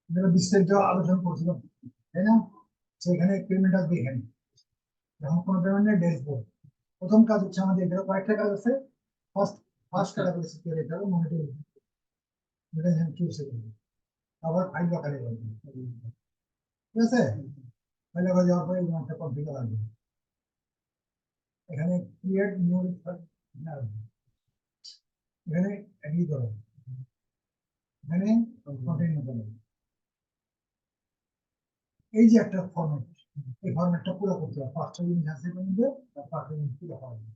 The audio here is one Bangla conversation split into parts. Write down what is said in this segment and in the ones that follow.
বিস্তারিত আলোচনা করছিলাম, তাই না? সেখানে পেমেন্ট আসবে এখানে, যখন কোনো পেমেন্ট নেই ড্যাশবোর্ড। প্রথম কাজ হচ্ছে আমাদের এখানে কয়েকটা কাজ আছে। ফার্স্ট ফার্স্ট ক্যাটাগরি সিকিউর এটা হবে মনিটরিং, যেটা এখানে কিউসে করবে। আবার ফাইল আকারে যাবে, ঠিক আছে? ফাইল আকারে যাওয়ার পরে এই একটা কনফিগার আসবে, এখানে ক্রিয়েট নিউ, এখানে এগ্রি করো, এখানে কন্টিনিউ করো। এই যে একটা ফরম্যাট, এই ফরম্যাটটা পুরো করতে হবে। পাঁচটা জিনিস আছে এর মধ্যে, আর পাঁচটা জিনিস পুরো করা হবে।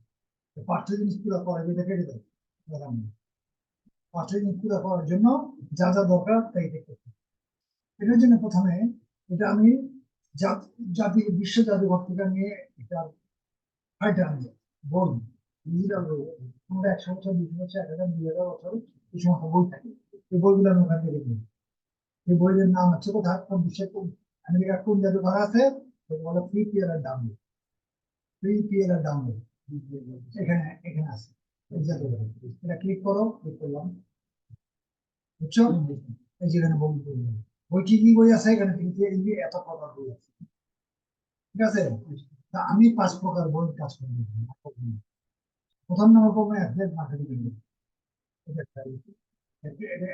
পাঁচটা জিনিস পুরো করা যেটা কেটে দেয়, পাঁচটা জিনিস পুরো করার জন্য যা যা দরকার তাই দেখতে হবে। এটার জন্য প্রথমে এটা আমি জাতি বিশ্ব জাদুঘর থেকে নিয়ে এটা ফাইলটা আনবো, বই ডিজিটাল বই। আমরা 100 বছর 200 বছর 1000 2000 বছর এই সমস্ত বই থাকে, এই বইগুলো আমি ওখান থেকে নিই। এই বইয়ের নাম হচ্ছে কোথায় কোন বিশ্বের কোন আমেরিকার কোন জাদুঘর আছে, বলে ফ্রি পিয়ারের ডাউনলোড, ফ্রি পিয়ারের ডাউনলোড এখানে এখানে আছে। এই জাদুঘর এটা ক্লিক করো, ক্লিক করলাম, বুঝছো? এই যেখানে বই পড়লাম, বই কি কি বই আছে এখানে, কিন্তু এই যে এত প্রকার বই আছে, ঠিক আছে? তা আমি 5 প্রকার বই কাজ করবো। প্রথম নম্বর করবো অ্যাফিলিয়েট মার্কেটিং, এটা একটা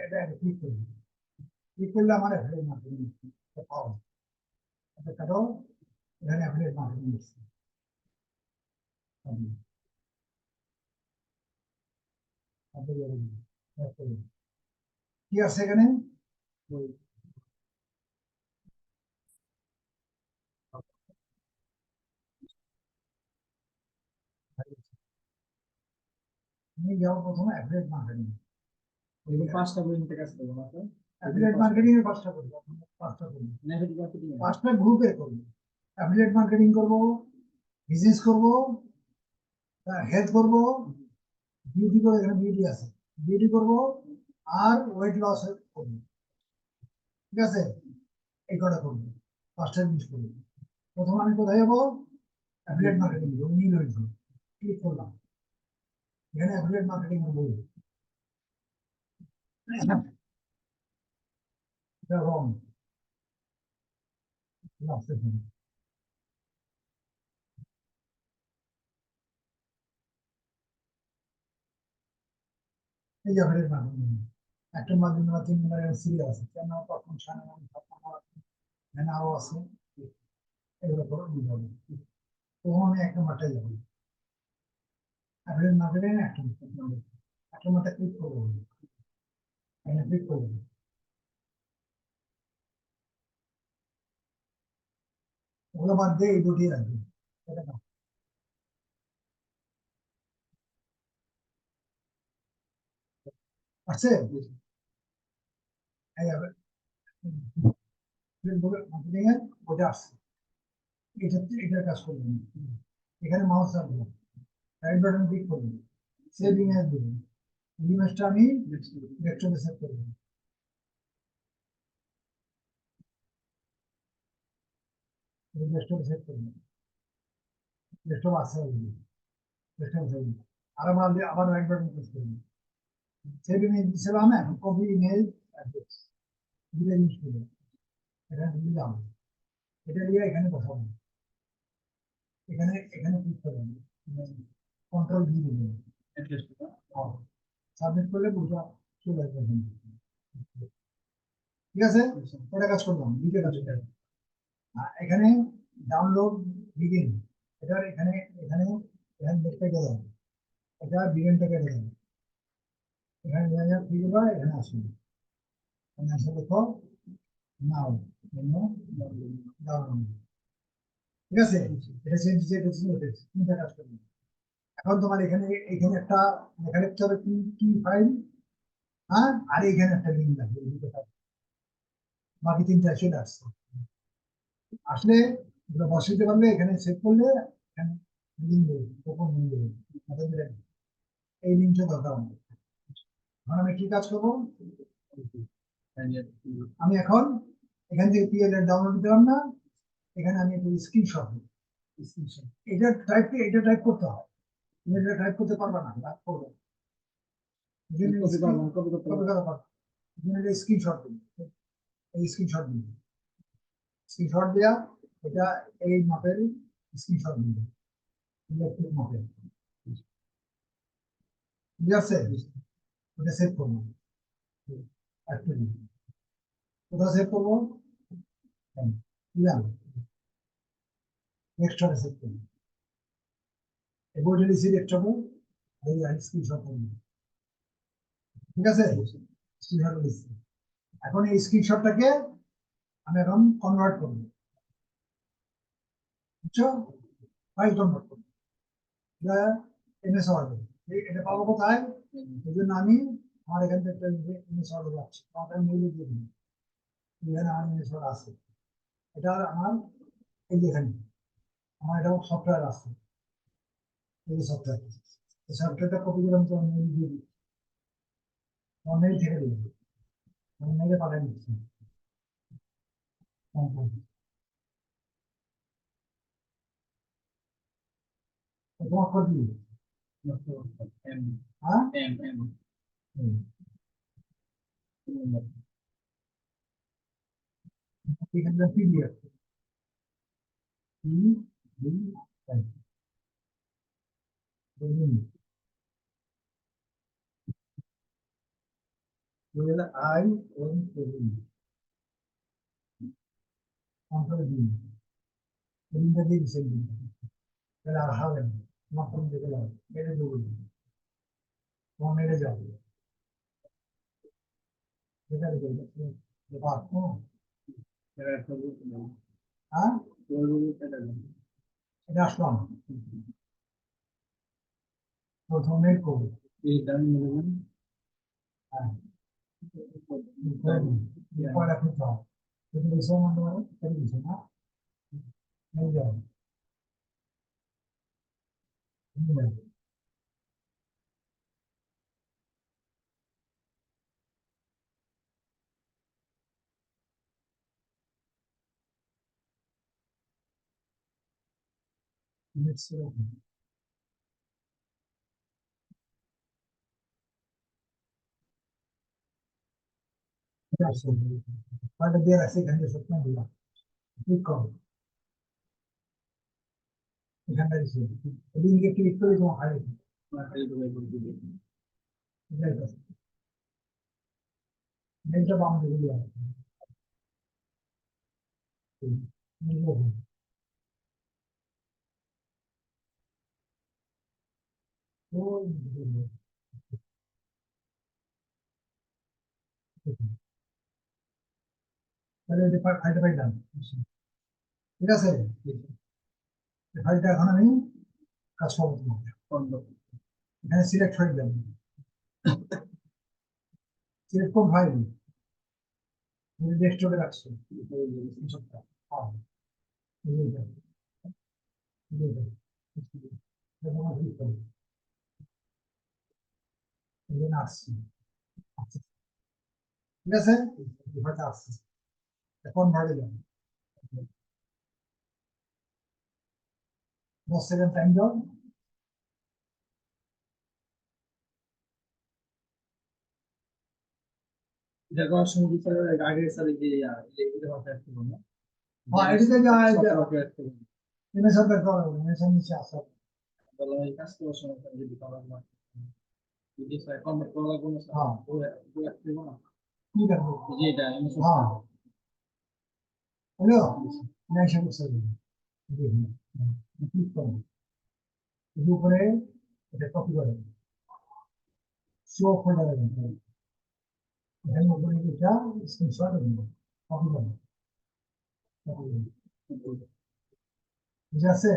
এটা ক্লিক করবো, ক্লিক করলে আমার অ্যাফিলিয়েট মার্কেটিং পাওয়া কাটো, এখানে অ্যাফিলিয়েট মার্কেটিং কি আছে এখানে, তুমি যাও প্রথমে অ্যাফিলিয়েট মার্কেটিং। পাঁচটা পর্যন্ত কাজ করবো মাত্র। অ্যাফিলিয়েট মার্কেটিং এর পাঁচটা করবো, পাঁচটা করবো, পাঁচটা গ্রুপে করবো। অ্যাফিলিয়েট মার্কেটিং করবো, বিজনেস করবো, হেলথ করবো, বিউটি করে, এখানে বিউটি আছে, বিউটি করবো, আর ওয়েট লস করবো, ঠিক আছে? এই কটা করবো, পাঁচটা জিনিস করবো। প্রথমে আমি কোথায় যাবো, অ্যাফিলিয়েট মার্কেটিং নীল হয়েছে, ক্লিক করলাম, এখানে অ্যাফিলিয়েট মার্কেটিং এর বই, এটা রং এই যে অ্যাফিলিয়েট মার্কেটিং একটা মাধ্যমে 3 নম্বরের সিরিয়াল আছে, কেন কখন সামনে আরো আছে, এগুলো করে নিতে হবে। তখন আমি 1 নম্বরটাই যাবো, অ্যাফিলিয়েট মার্কেটিং একটা মাথা ক্লিক করবো, এখানে ক্লিক করবো, ওগুলো বাদ দিয়ে এই দুটি রাখবে, এটা না আছে, এই মার্কেটিং এর ওটা আসছে, এটার কাজ করবেন। এখানে মাউস রাখবেন, রাইট বাটন ক্লিক করবেন, সেভ ইমেজ দেবেন, ইমেজটা আমি ডেস্কটপে সেভ করব, ডেস্কটপে সেভ করবেন, ডেস্কটপ আছে ডেস্কটপ সেভ, আর আবার রাইট বাটন প্রেস করবেন, সেভ ইমেজ সেভ আমি এখন কপি ইমেজ অ্যাড্রেস দিলে ইউজ করবেন, এখানে দিলাম, এটা দিয়ে এখানে বসাবো, এখানে এখানে ক্লিক করবেন, কন্ট্রোল ভি দিবেন, সাবমিট করলে পুরোটা চলে আসবে এখানে। ঠিক আছে, এটা কাজ করলাম, দ্বিতীয় কাজ করলাম। এখানে ডাউনলোড বিগিন, এটা এখানে এখানে এখানে দেখতে গেলাম, এটা বিগিনটা কেটে গেলাম, এখানে 2000 এখানে আসুন, এখানে আসে দেখো নাও ডাউনলোড, ঠিক আছে? এটা চেঞ্জ দিয়ে তিনটা কাজ করবে। এখন তোমার এখানে এখানে একটা লেখা লিখতে হবে কি কি ফাইল, হ্যাঁ, আর এখানে একটা লিঙ্ক লাগবে, বাকি তিনটা চলে আসছে, আসলে ওটা বসাইতে পারলে এখানে সেভ করলে এখানে লিঙ্ক দেবে, ওপেন লিঙ্ক দেবে, এই লিঙ্কটা দরকার আমাদের। এখন আমি কি কাজ করবো, আমি এখন এখান থেকে পিএলএ ডাউনলোড দিলাম না, এখানে আমি একটু স্ক্রিনশট দিই, এটা টাইপ করতে হয়, তুমি এটা টাইপ করতে পারবে না, লাভ করবে স্ক্রিনশট দিই, এই স্ক্রিনশট দেওয়া এটা এই মাপের স্ক্রিনশট দিবে ইলেকট্রিক মাপের, ঠিক আছে? ওটা সেভ করবো, কোথায় সেভ করবো? নেক্সট হবে সেভ করবো, এগুলো সিলেক্ট হবে, এই স্ক্রিনশট করবো, ঠিক আছে? স্ক্রিনশট দিচ্ছি। এখন এই স্ক্রিনশটটাকে আমি এখন কনভার্ট করবো, বুঝছো? ফাইল কনভার্ট করবো, এটা এমএস ওয়ার্ডে। এটা পাবো কোথায়? এই জন্য আমি আমার এখান থেকে একটা এমএস ওয়ার্ডে যাচ্ছি, আমাকে মেইলে দিয়ে দিন, এখানে আমার এমএস ওয়ার্ড আছে, এটা আমার এই যে এখানে আমার এটা সফটওয়্যার আছে, এই সফটওয়্যার, এই সফটওয়্যারটা কপি করে আমি তোমার মেইল দিয়ে দিই, তোমার মেইল থেকে দিয়ে দিই, আমি মেইলে পাঠিয়ে দিচ্ছি। তোমার করে দিই, হ্যাঁ? এখানে পিডিএফ আই ওন অন্তরে দিন, দিনটা দিয়ে দিচ্ছে, তাহলে আর হবে না, তোমার ফোন দেখে যাও, মেরে দেবো, তোমার মেরে যাবে, এটা হ্যাঁ, এটা আসলাম প্রথমে করবো, হ্যাঁ পয়লা খুলতে হবে, যদি বিষয় মনে হয় তাহলে কিছু না, নিয়ে যাও, নিয়ে যাও। Next level. এটা আসলে পয়লা দিয়ে রাখছি, এখানে সত্য দিলাম, ক্লিক করো, এখানটা দিচ্ছি, লিঙ্কে ক্লিক করে তোমার হারিয়ে মেলটা বাম দিকে দিয়ে আসবে, তাহলে এটা ফাইলটা পাইলাম, ঠিক আছে? এই ফাইলটা এখন আমি কাজ করবো তোমার, এখানে সিলেক্ট হয়ে যাবে, সিলেক্ট কোন ফাইল ডেস্কটপে রাখছো, সবটা হ্যাঁ, এই যে এটা, এই যে এটা, এটা তোমার ক্লিক করো, এই জন্য আসছি, আসছে, ঠিক আছে? এই ফাইলটা আসছে, এখন ভালো যাবে, 10 সেকেন্ড টাইম দাও, এটা করার সময় কি স্যার আগের স্যার যে এটা কথা একটু বলুন, হ্যাঁ এটাতে সফটওয়্যার একটু এমএসএন দেখতে হবে, এমএসএন নিচে আসে, বললাম এই কাজ করার সময় স্যার যদি করার না যদি স্যার কমপ্লিট করা লাগবে না স্যার হ্যাঁ পুরো একটু না ঠিক আছে, যে এটা এমএস হ্যাঁ হ্যালো, নেক্সট বক্সে দেখুন, ক্লিক করুন, এর উপরে এটা কপি করেন, শো ফোল্ডারে যাবেন, এখানে উপরে এটা স্ক্রিনশট নেবেন, কপি করেন, কপি করুন, ঠিক আছে?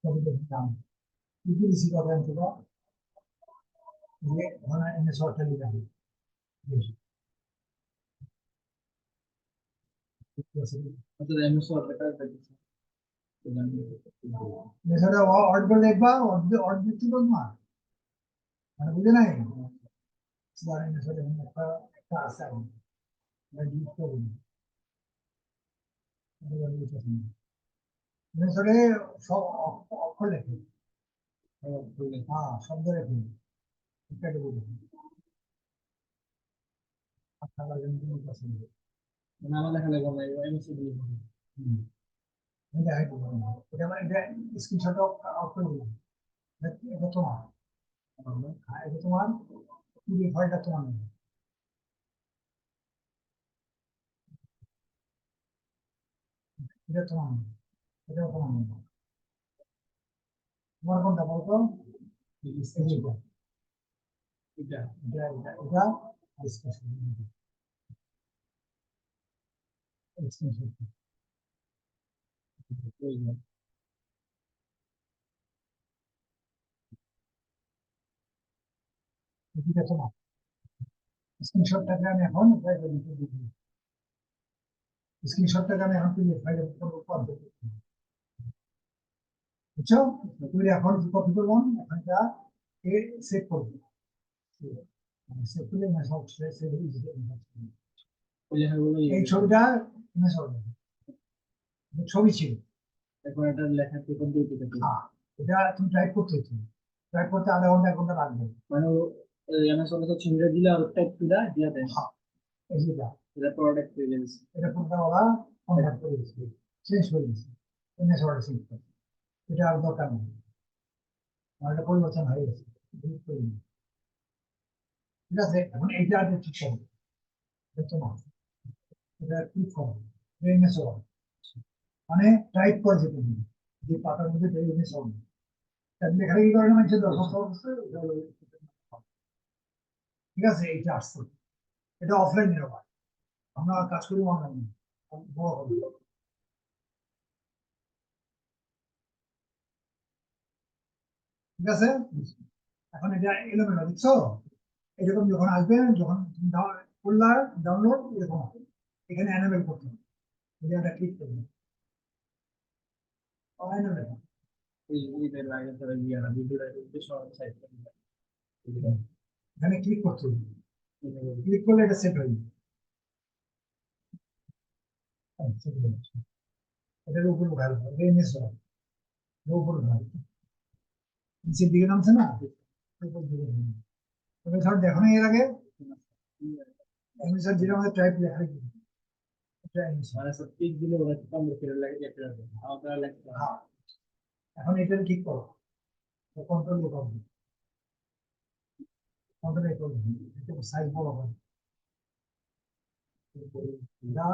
কপি করে দাম ইউপিএসসি করেন তো, যে ওখানে এনে শর্টটা নিলাম, অর্থাৎ এমএস ওয়ার্ড এটা দেখছি এছাড়া অর্ড করে দেখবা, অর্ড দিচ্ছি তো না, মানে বুঝে নাই, একটা একটা আছে এখন, এটা ডিলিট করুন, মেথডে সব অক্ষর লেখে, হ্যাঁ সব ধরে ফেলি কেটে বলি আচ্ছা লাগেন তুমি পছন্দ নানা লেখা লাগবে না এমএসসি দিয়ে হুম এটা হাইড করবো না এটা মানে এটা স্ক্রিনশট আউট করে দিলাম এটা তোমার হ্যাঁ এটা তোমার পিডিএফ ফাইলটা তোমার নেই এটা তোমার নেই এটা তোমার নেই তোমার কোনটা বলতো এই যে এটা এটা এটা ডিসকাশন স্ক্রিনশট এটা তোমার স্ক্রিনশটটাকে আমি এখন স্ক্রিনশটটাকে আমি এখন পিডিএফ ফাইলের উপর পদ্ধতি বুঝছো তুমি এখন কি কপি করলাম এখন এটা সেভ করবো সেভ করলে না সব সেভ ওই লেখাগুলো এই ছবিটা ইমেজ হবে ছবি ছিল এখন এটা লেখা থেকে কম্পিউটার থেকে হ্যাঁ এটা তুমি টাইপ করতে হতো টাইপ করতে আধা ঘন্টা 1 ঘন্টা লাগবে মানে এমএস অফিসে ছবিটা দিলে আর টাইপ করে দিয়ে দেয় হ্যাঁ এই যেটা এটা প্রোডাক্ট পেয়ে যাবে এটা পুরোটা ওরা কনভার্ট করে দিচ্ছে চেঞ্জ করে দিচ্ছে ইমেজ ওরা চেঞ্জ করে এটা আর দরকার নেই আমার এটা পরিবর্তন হয়ে গেছে delete করে দিই। ঠিক আছে এখন এইটা আগে ঠিক করো দেখো না এটা ক্লিক করো ইমেজ ওরা মানে টাইপ করে যেতে হবে যে পাতার মধ্যে ইমেজ হবে এখানে কি করে মানুষের দরখাস্ত করছে ঠিক আছে এইটা আসছে এটা অফলাইন নিরাপদ আমরা কাজ করি অনলাইনে বড় হবে ঠিক আছে এখন এটা এলোমেলো বুঝছো এরকম যখন আসবে যখন করলা ডাউনলোড এরকম হবে এখানে অ্যানেবল করতে হবে এটা ক্লিক করবে অ্যানেবল এইটা লাগে তাহলে দিয়ে না ভিডিওটা একটু সব সাইড করে এখানে ক্লিক করতে হবে ক্লিক করলে এটা সেট হয়ে যাবে set হয়ে যাচ্ছে। এটার উপরে উঠাবে এটা ইমেজ হবে উপরে উঠাবে নিচের দিকে নামছে না উপর দিকে নামবে। তবে ধর দেখো না এর আগে ইমেজ যেটা আমাদের টাইপ লেখা কি এটা image হবে। মানে সব পিক দিলে ওরা কম করে লাগে যেতে হবে আমরা লেখা হ্যাঁ এখন এটা ঠিক করো কন্ট্রোল করবে কন্ট্রোল করবে এটা সাইজ বড় হবে এটা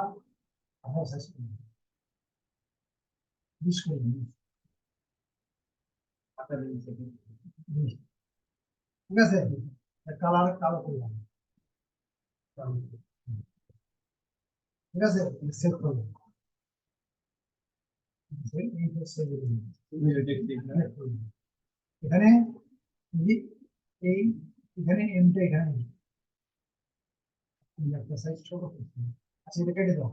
আমরা সাইজ করব 20 করে দিন পাতা দিয়েছে 20 ঠিক আছে কালার কালো করলাম ঠিক আছে সেভ করলাম এইটা সেভ করে দিন Select করলাম। এখানে এই এখানে এমটা এখানে নেই। এই একটা সাইজ ছোট করছি আচ্ছা এটা কেটে দাও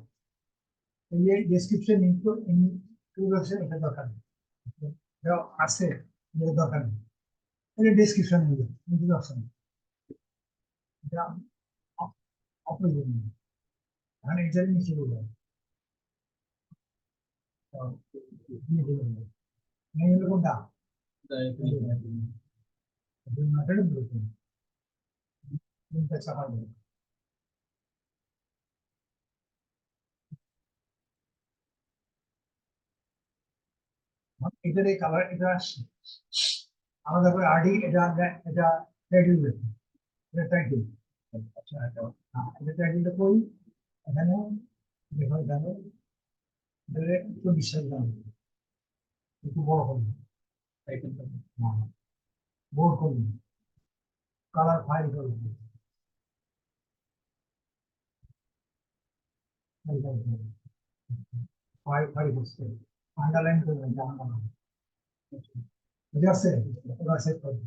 এই যে ডেসক্রিপশন ইনট্রোডাকশন এটা দরকার নেই এটা আছে এটা দরকার নেই এটা ডেসক্রিপশন নিবে ইন্ট্রোডাকশন এটা অপ্রয়োজনীয় এখানে এটার নিচে বলে নিচে বলে নেই হলো কোনটা মাথাটা বলতে তিনটা চাপা দেবে এটার এই কালার এটা আলাদা করে আরডি এটা এটা টাইটেল দেবে এটা টাইটেল আচ্ছা এটা টাইটেলটা কই এখানে দেখো জানো এটা একটু বিশ্বাস জানো একটু বড় করবে বোর্ড করবে কালার ফাইল করবে ফাইল ফাইল করছে আন্ডারলাইন করবে জানা না বুঝে আসছে ওরা সেট করবে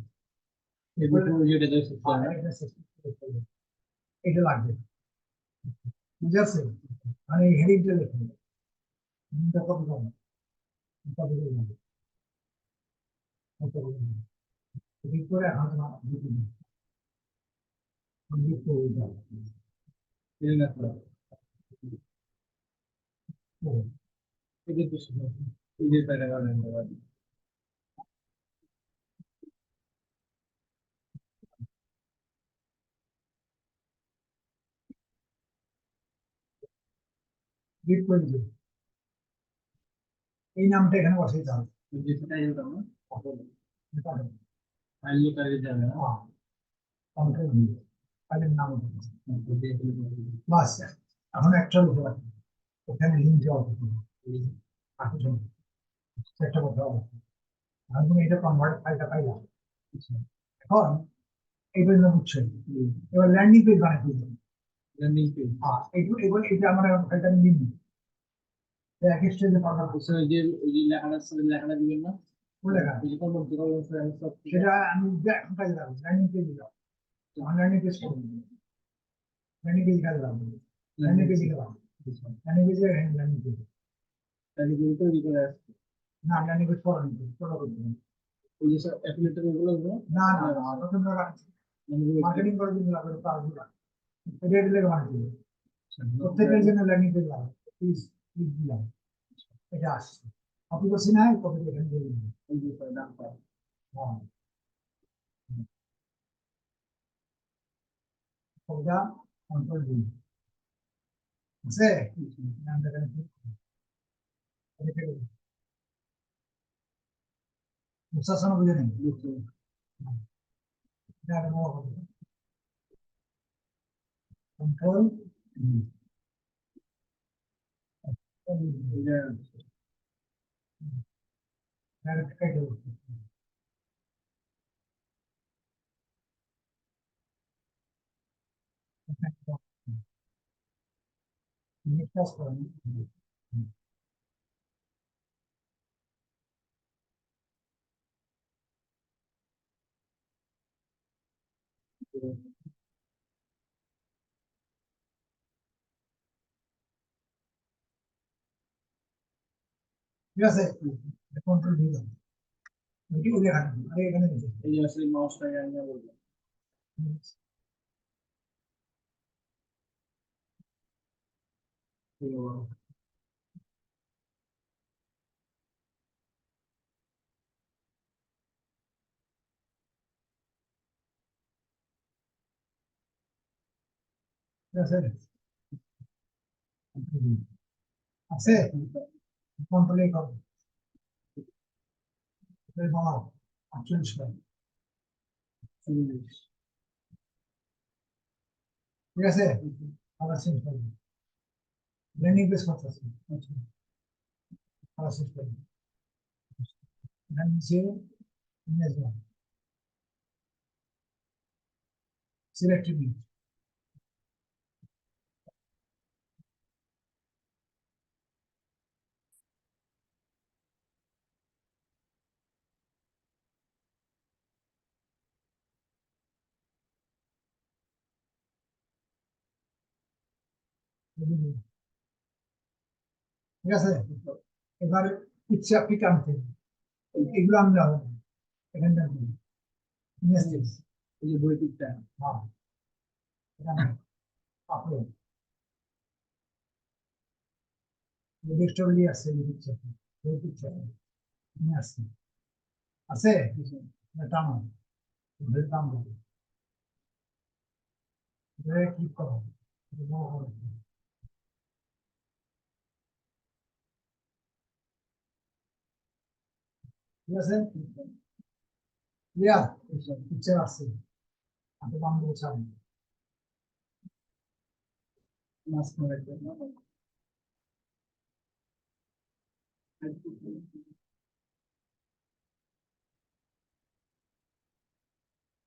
এটা লাগবে বুঝে আসছে মানে এই হেডিংটা লিখবে হেডিংটা কপি করবে কপি করে নেবে এডিট করে এখন দিতে দিন লিখতে হয়ে যাবে ডিট করে দিবে এই নামটা এখানে বসাইতে হবে যেটা টাইটেল দাও না এটা হবে। ফাইল লোকারে যাবে না হ্যাঁ, কন্ট্রোল ভি ফাইলের নাম উঠে বাস এখন একটা লিখে রাখুন এখানে লিঙ্ক দেওয়া হবে আসুন একটা কথা হবে এখন তুমি এটা কনভার্ট ফাইলটা পাইলাম এখন এই পর্যন্ত বুঝছো এবার ল্যান্ডিং পেজ বানাই দিতে ল্যান্ডিং পেজ হ্যাঁ এইটু এবার এটা আমার ফাইলটা আমি নিবি এক স্টেজে পাঠাবো ওই যে লেখাটা দিবেন না কোন লেখা ওই যে কর্মক্ষেত্র কর্মচারী সব সেটা আমি এখন কাজে লাগবো ল্যান্ডিং পেজ দিলাম তখন ল্যান্ডিং পেজ করবো ল্যান্ডিং পেজ কাজে লাগবো ল্যান্ডিং পেজ দিলাম ল্যান্ডিং পেজে ল্যান্ডিং পেজ তাহলে যেটা তৈরি করে আসছে না ল্যান্ডিং পেজ ফলো নিতে ফলো করতে হবে। ওই যে সব অ্যাফিলিয়েটের ওগুলো না না না নতুন মার্কেটিং করার জন্য লাগবে কাজগুলো এটা লেগে বানাতে হবে প্রত্যেকের জন্য ল্যান্ডিং পেজ লাগবে প্লিজ প্লিজ দিলাম এটা আসছে কপি করছি না কপি এখানে দিয়ে দিলাম ওই যে নাম পায় হ্যাঁ কপিটা কন্ট্রোল দিন আছে নামটা এখানে click করুন। এটা থেকে বুঝাচ্ছ না বুঝে নেই এটা আগে নেওয়া হবে কন্ট্রোল ডাইরেক্ট কেটে দেবো মিনিট কাজ করেন ঠিক আছে কন্ট্রোল দিয়ে দেবো এটি উল্লেখ আরে এখানে দেখুন এই যে আসলে মাউসটা আনিয়ে বলবো ঠিক আছে আছে কন্ট্রোলে করো বাবা 48 বার ঠিক আছে আবার চেঞ্জ করবো ল্যান্ডিং পেজ করতেছি আবার চেঞ্জ করবো এখানে নিচে নিয়ে আসবো সিলেক্টেড ঠিক আছে এবার ইচ্ছে আপনি টানতে এগুলো আনলে হবে না এখানে টানতে মেসেজ এই যে বই টিকটা হ্যাঁ এখানে আপলোড ডেস্কটপ নিয়ে আসছে ইচ্ছে ইচ্ছে নিয়ে আসছে আছে এটা টানো ধরে টানো ধরে ক্লিক করো এটা বড় করো ঠিক আছে ক্লিয়ার ইচ্ছে আসছে আপনি বাম দিকে চান মাঝখানে রাখবেন না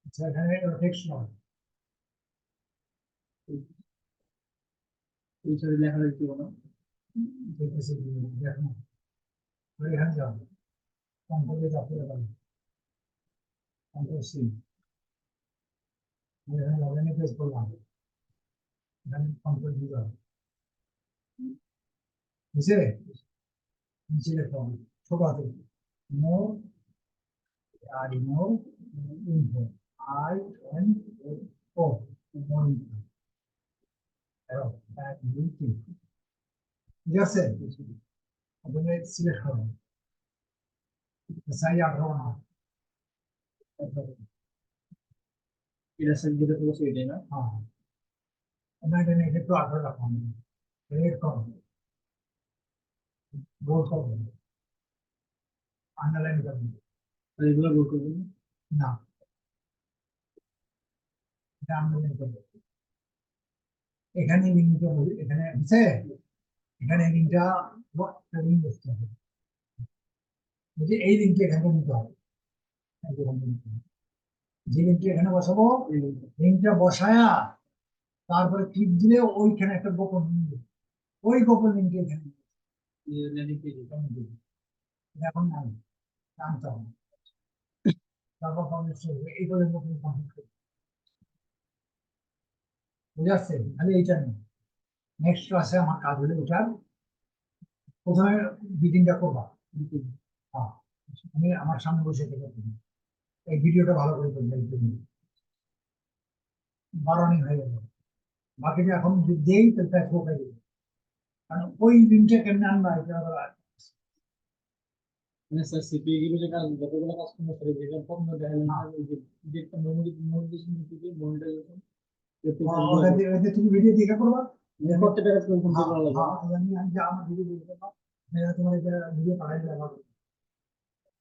আচ্ছা এখানে টেক্সট নয় এই সাথে লেখা লিখতে না দেখতেছি দেখুন এখানে যাও কন্ট্রোলে যাতে পারেন কন্ট্রোল সি এখানে লগে প্রেস করলাম এখানে কন্ট্রোল দিতে হবে নিচে নিচে লিখতে হবে ছোট হাতে নো আর no info I N O no info এক দুই তিন ঠিক আছে আপনি সিলেক্ট করুন সাই আঠারো না এটা সেট যেটা বলছে এটাই না হ্যাঁ না এটা একটু আঠারো রাখুন রেড করুন বোল্ড করবেন, আন্ডারলাইন করবেন রেগুলার ভুল করবেন না? না, এটা আন্ডারলাইন করবেন। এখানে লিঙ্কটা এখানে আছে, এখানে লিঙ্কটা লিঙ্ক বসতে হবে, বুঝলি? এই লিঙ্কটা এখানে নিতে হবে, এই যে এখানে নিতে হবে। যে লিঙ্কটা এখানে বসাবো, এই লিঙ্কটা। লিঙ্কটা বসায়া তারপরে ক্লিক দিলে ওইখানে একটা গোপন লিঙ্ক দেবে। ওই গোপন লিঙ্কটা এখানে এই landing page এ। দিবে। এটা এখন নাই, জানতে হবে। তারপর পাবলিশ করবে, এই পর্যন্ত তুমি কমপ্লিট করবে, বুঝে আসছে? খালি এইটা নেই, নেক্সট ক্লাসে আমার কাজ হলো এটার প্রথমে বিডিংটা করবা। হ্যাঁ, আমি আমার সামনে বসে থেকে করবো। এই ভিডিওটা ভালো করে করবে, 12 হয়ে গেল, বাকিটা এখন যদি দেই তাহলে ফেসবুক হয়ে যাবে, কারণ ওই লিঙ্কটা কেমনে আনবা এটা আবার মানে স্যার সিপিএ গুলো যে কাজ যতগুলো কাজ করবো স্যার যেটা প্রথমে দেখালেন না ওই যে যে একটা মনিটাইজেশন থেকে মনিটাইজেশন ওটা দিয়ে ওটা তুমি ভিডিও দেখে করবা। প্রত্যেকটা কাজ কমপ্লিট হ্যাঁ করা লাগবে হ্যাঁ, আমি যে আমার ভিডিও দেখে করবা, তোমার এটা ভিডিও পাঠাই দেওয়া হবে।